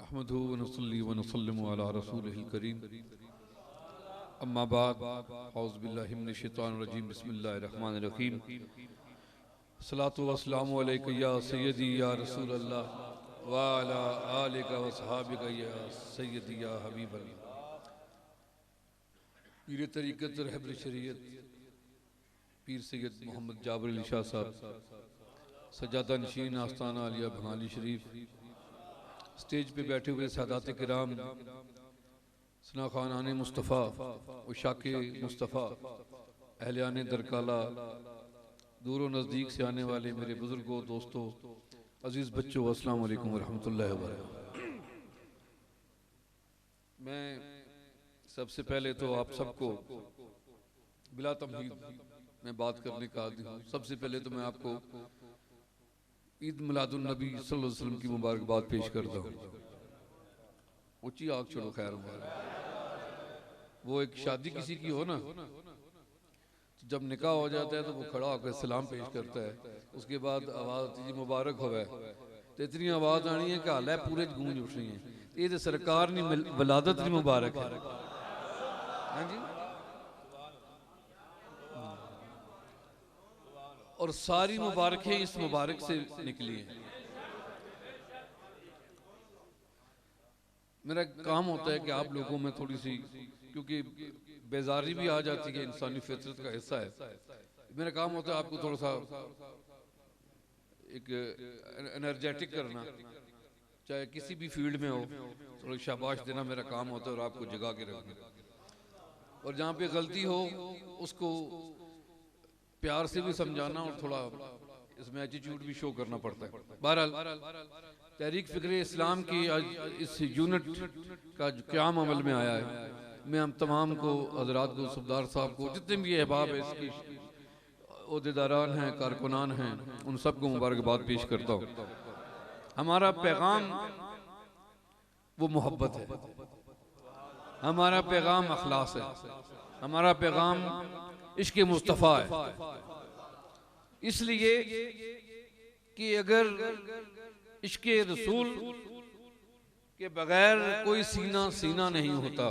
नहमदुहु व नसल्ली व नसल्लिमु अला रसूलिहिल करीम अम्मा बाद औज़ु बिल्लाहि मिनश शैतानिर रजीम बिस्मिल्लाहिर रहमानिर रहीम सलातु व सलामु अलैका या सय्यदी या रसूल अल्लाह व अला आलिका व सहाबिका या सय्यदी या हबीबल्लाह। पीर तरीक़त रहबर शरीयत पीर सैयद मोहम्मद जाबिर अली शाह साहब सज्जादा नशीन आस्ताना आलिया भंगाली शरीफ, स्टेज पे बैठे हुए सादात किराम, सना खानाने मुस्तफ़ा उशाके मुस्तफ़ा, अहलियाने दरकाला, दूरों नज़दीक से आने वाले मेरे बुजुर्गों, दोस्तों, अजीज़ बच्चों, अस्सलाम वालेकुम रहमतुल्लाहि व बरकातुहू। मैं सबसे पहले तो आप सबको बिला तमहीद मैं बात करने का आदी हूँ। सबसे पहले तो मैं आपको ईद मिलादुन नबी सल्लल्लाहु अलैहि वसल्लम की मुबारकबाद पेश करता हूँ। ऊंची आग छोड़ो खैर वो एक शादी किसी की हो ना, तो जब निकाह हो जाता है तो वो खड़ा होकर सलाम पेश करता है, उसके बाद आवाज़ जी मुबारक होवे, तो इतनी आवाज़ आनी है कि हाल है पूरे गूंज उठ रही है। ये तो सरकार ने वलादत की मुबारक है। हाँ जी, और सारी मुबारकें इस मुबारक से निकली हैं। मेरा काम होता है कि आप लोगों में थोड़ी सी, क्योंकि बेजारी भी आ जाती है, इंसानी फितरत का हिस्सा है। मेरा काम होता है आपको थोड़ा सा एक एनर्जेटिक करना, चाहे किसी भी फील्ड में हो, थोड़ा शाबाश देना मेरा काम होता है और आपको जगा के रखना। और जहाँ पे गलती हो उसको प्यार से भी समझाना और थोड़ा इसमें एटीट्यूड भी शो करना पड़ता है। बहरहाल तहरीक फ़िक्र इस्लाम की आज इस यूनिट का जो क़याम अमल में आया है, मैं हम तमाम को, हजरात को, सूबेदार साहब को, जितने भी अहबाब है इसकी ओहदेदारान हैं, कारकुनान हैं, उन सबको मुबारकबाद पेश करता हूँ। हमारा पैगाम वो मोहब्बत है, हमारा पैगाम अखलास है, हमारा पैगाम इश्क़ मुस्तफ़ा है। इसलिए कि अगर इश्क़ रसूल के बगैर कोई सीना सीना नहीं होता,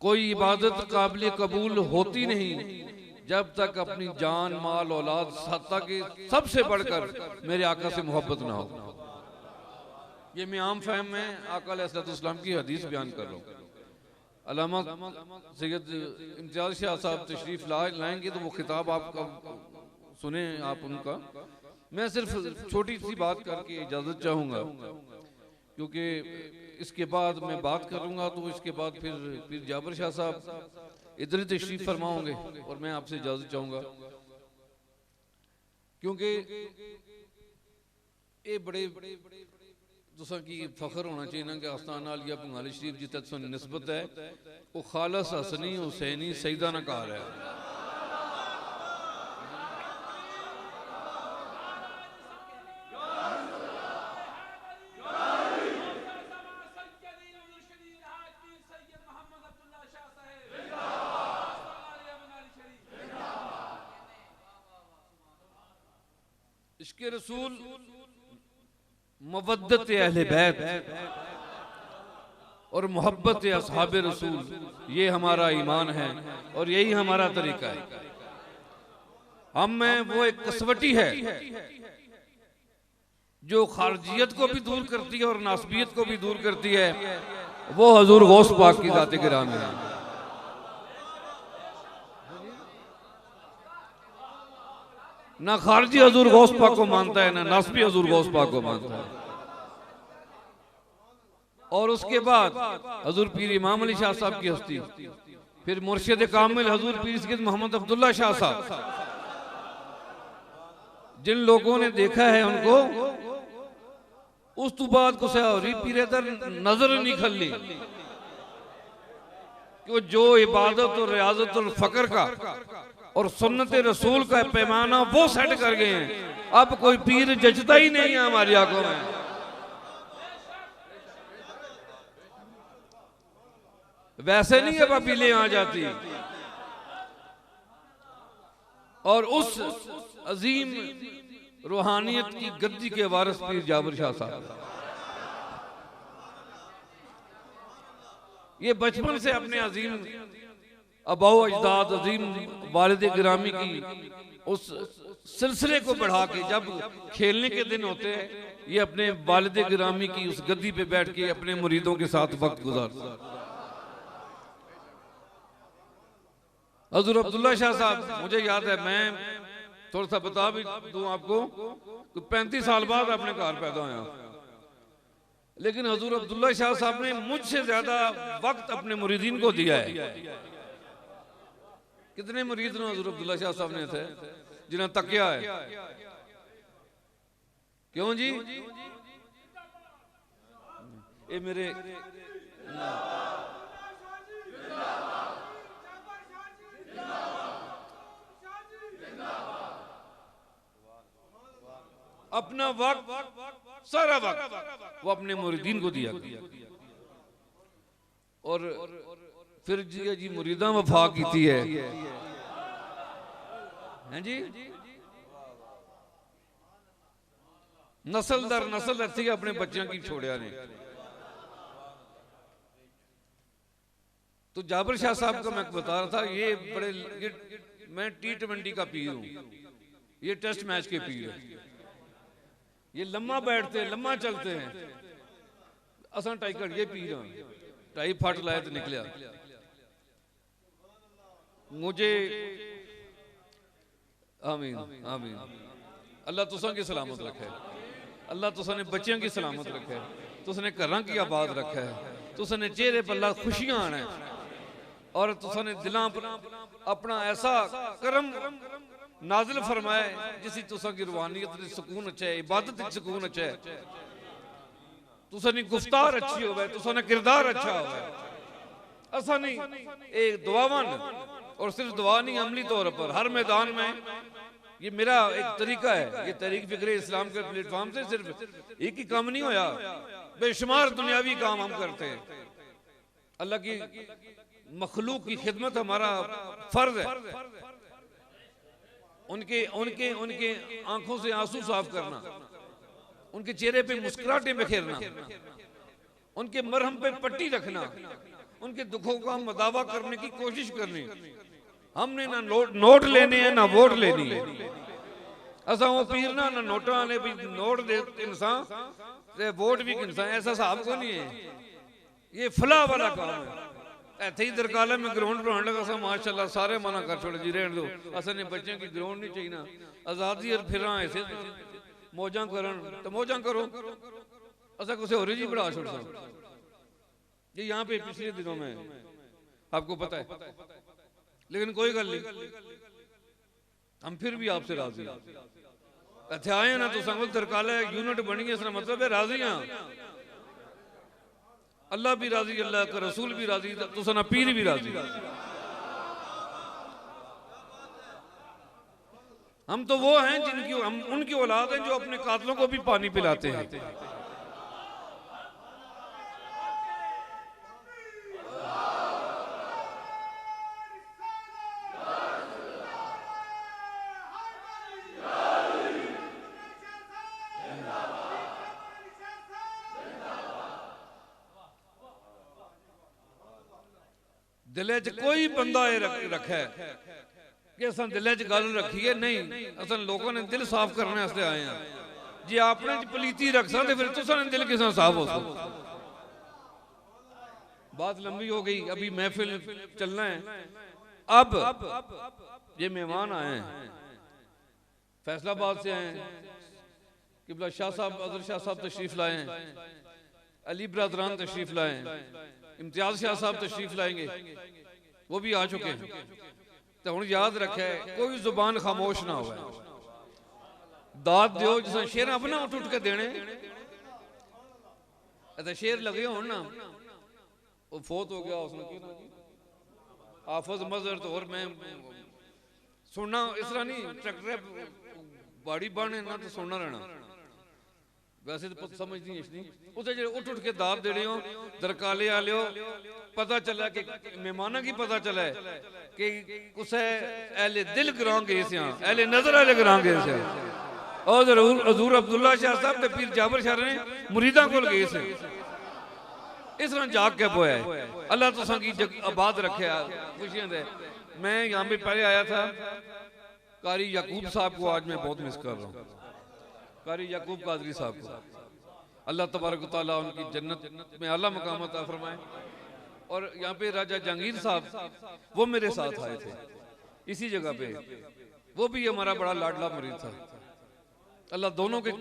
कोई इबादत काबिल कबूल होती नहीं जब तक अपनी जान, माल, औलाद, सत्ता की सबसे बढ़कर मेरे आका से मोहब्बत ना हो। ये मैं आम फहम में आका अलैहिस्सलाम की हदीस बयान कर रहा हूँ। अल्लामा सैयद इम्तियाज़ शाह साहब तशरीफ लाएंगे तो वो खिताब आपका सुने आप उनका। मैं सिर्फ छोटी सी बात करके इजाज़त चाहूँगा, क्योंकि इसके बाद मैं बात करूँगा तो इसके बाद फिर जाबिर शाह साहब इधर ही तशरीफ फरमाओगे और मैं आपसे इजाज़त चाहूँगा, क्योंकि ये बड़े दूसरा की फख्र होना चाहिए ना कि आस्ताना आलिया भंगाली शरीफ जी तक निस्बत है वो खालस हसनी हुसैनी सईदाना कार है। इश्क़ रसूल, मवद्दत अहले बैत और मोहब्बत असहाबे रसूल, ये हमारा ईमान है और यही हमारा तरीका है। हम में वो एक कसवटी है जो खारजियत को भी दूर करती है और नासबियत को भी दूर करती है, वो हजूर गौस पाक की ज़ात गिरामी है। ना खारजी हजूर गौस पाक को मानता है, ना नासबी हजूर गौस पाक को मानता है। और उसके बाद हजूर पीर इमाम अली शाह साहब की हस्ती, फिर मुर्शिद कामिल हजूर पीर सैयद मोहम्मद अब्दुल्ला शाह साहब, जिन लोगों ने देखा है उनको उस तो बाद को सही पीरे दर नजर नहीं खली कि जो इबादत और रियाजत और फकर का और सुन्नत रसूल का पैमाना वो सेट कर गए हैं। अब कोई पीर जचता ही नहीं है हमारी आंखों में। वैसे नहीं अब अपीलें आ जाती। और उस अजीम रूहानियत की गद्दी के वारिस पीर जाबिर शाह साहब। ये बचपन से अपने अजीम अबाओ अजदाद, अजीम वालिद गिरामी की उस सिलसिले को बढ़ा के, जब खेलने के दिन होते हैं, ये अपने वालिद गिरामी की उस गद्दी पे बैठ के अपने मुरीदों के साथ वक्त गुजारते। हजूर अब्दुल्ला शाह साहब, मुझे याद है, मैं थोड़ा सा बता भी दूं आपको, 35 साल बाद अपने घर पैदा हुआ, लेकिन हजूर अब्दुल्ला शाह साहब ने मुझसे ज्यादा वक्त अपने मुरीदीन को दिया है। कितने मुरीद ने हजूर अब्दुल्ला शाह साहब ने थे जिन्हें तकिया है? क्यों जी? ये मेरे अपना वक्त, सारा वक्त वो अपने मुरीदीन को दिया। और फिर जी मुरीदा वफा की है जी, नस्ल दर नस्ल रखी अपने बच्चों की छोड़िया ने। तो जाबिर शाह साहब का मैं बता रहा था, ये बड़े, मैं T20 का पीर हूं, ये टेस्ट मैच के पीर है। ये लम्मा बैठते हैं, लम्मा चलते हैं, असा टाई कर ये पीर हाँ, टाई फट लाया तो निकलिया। मुझे आमीन आमीन, अल्लाह तुसा की सलामत रखे, अल्लाह तुसा ने बच्चों की सलामत रखे, तुसने घरां की आबाद रखा है, तुसने चेहरे पर अल्लाह खुशियां आना है, और तुसने दिलों पर अपना ऐसा करम नाजिल फरमाए जिसी तुसा की रूहानियत में सुकून अच्छा है, इबादत में सुकून अच्छा है, तुसनी गुफ्तार अच्छी होवे, तुसने किरदार अच्छा होवे। ऐसा नहीं, एक दुआवन, और सिर्फ दुआ नहीं, अमली तौर पर हर मैदान में। ये मेरा एक तरीका है, ये तहरीक फिक्र इस्लाम के प्लेटफॉर्म से सिर्फ एक ही काम नहीं होया, बेशुमार दुनियावी काम हम करते हैं। अल्लाह की मखलूक की खिदमत हमारा फर्ज है। उनके उनके उनके आंखों से आंसू साफ करना, उनके चेहरे पे मुस्कुराहटें बिखेरना, उनके मरहम पे पट्टी रखना, उनके दुखों का मदावा करने की कोशिश करनी। हमने ना नोट लेने हैं ना वोट लेनी है। असा वो पीर ना नोटा ने भी नोट दे इंसान वोट भी इंसान, ऐसा हिसाब को नहीं है। ये फलाह वाला काम है। ऐसे ही दरकाला में ग्राउंड बनाने लगा सा, माशाल्लाह सारे मना कर छोड़े जी, रहने दो, असल ने बच्चों की ग्राउंड नहीं चाहिए ना, आजादी और फिर ऐसे मौजा करन तो मौजा करो, असा कुछ हो रही जी बढ़ा छोड़ सा। ये यहाँ पे पिछले दिनों में आपको पता है, लेकिन कोई गल नहीं, हम फिर भी आपसे राजी इतने आए ना, तो संगत दरकाला यूनिट बनी है, इसका मतलब है राजी हाँ, अल्लाह भी राजी, अल्लाह का रसूल भी राजी, तो सना पीर भी राजी। हम तो वो हैं जिनकी, हम उनकी औलाद हैं जो अपने कातलों को भी पानी पिलाते हैं। दिले च कोई बंदा रखे कि अस दिले च गल रखी है, नहीं, असल लोगों ने दिल साफ करने वास्ते आए हैं। जी आपने पलीती रख सकते फिर तुसा दिल किस साफ हो सकता। बात लंबी हो गई, अभी महफिल चलना है। अब ये मेहमान आए हैं, फैसलाबाद से आए हैं, किबला शाह साहब, अजहर शाह साहब तशरीफ लाए हैं, अली बरादरान तशरीफ लाए हैं, इम्तियाज शाह साहब तशरीफ लाएंगे, वो भी आ चुके हैं। तो हुण याद रखे, कोई जुबान खामोश ना हो, दाद दो जिस शेर अपना उठ उठ के देने। शेर लगे हो ना, वो फोत हो गया उसने हाफिज मजहर, तो और मैं सुनना इस तरह नहीं, ट्रैक्टर बाड़ी बाने ना तो सुनना रहना, वैसे तो समझ नहीं इसनी उसे जो उठ उठ के दाद देने हो दरकाले आले हो। पता चला कि मेहमाना की पता चला है कि उसे एले दिल गिरांगे से एले नजर आले गिरांगे से और जरूर हजूर अब्दुल्ला शाह साहब ते पीर जाबर शाह ने मुरीदा को गए से इस तरह जाग के बोया है। अल्लाह तो की आबाद रखे खुशियां दे। मैं यहाँ पे पहले आया था, कारी याकूब साहब को आज मैं बहुत मिस कर रहा हूँ, कारी याकूब कादरी साहब को। अल्लाह तबारक व तआला उनकी जन्नत में आला मकाम अता फरमाए। और यहाँ पे राजा जहांगीर साहब वो मेरे साथ आए थे इसी जगह पे, वो भी हमारा बड़ा लाडला मुरीद था। अल्लाह दोनों के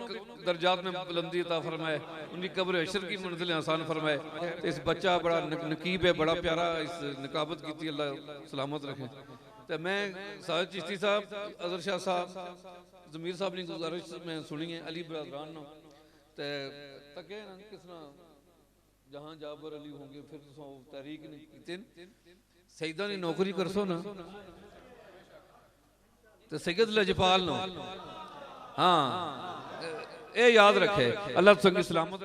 दर्जात में बुलंदी अता फरमाए, उनकी कब्र हशर की मंजिलें आसान फरमाए। इस बच्चा बड़ा नकीब है, बड़ा प्यारा, इस निकाबत की थी, अल्लाह सलामत रखे। तो मैं साहिद चिश्ती साहब, अजहर शाह साहब, जमीर साहब ने गुजारिश मैं सुनी है अली बरादरान नो ते तके ना किसना जहां जाबर अली होंगे फिर तो तहरीक ने कितिन सईदा ने नौकरी करसो ना तो सैयद लजपाल नो। हाँ ये याद रखे। अल्लाह संगी सलामत रखे।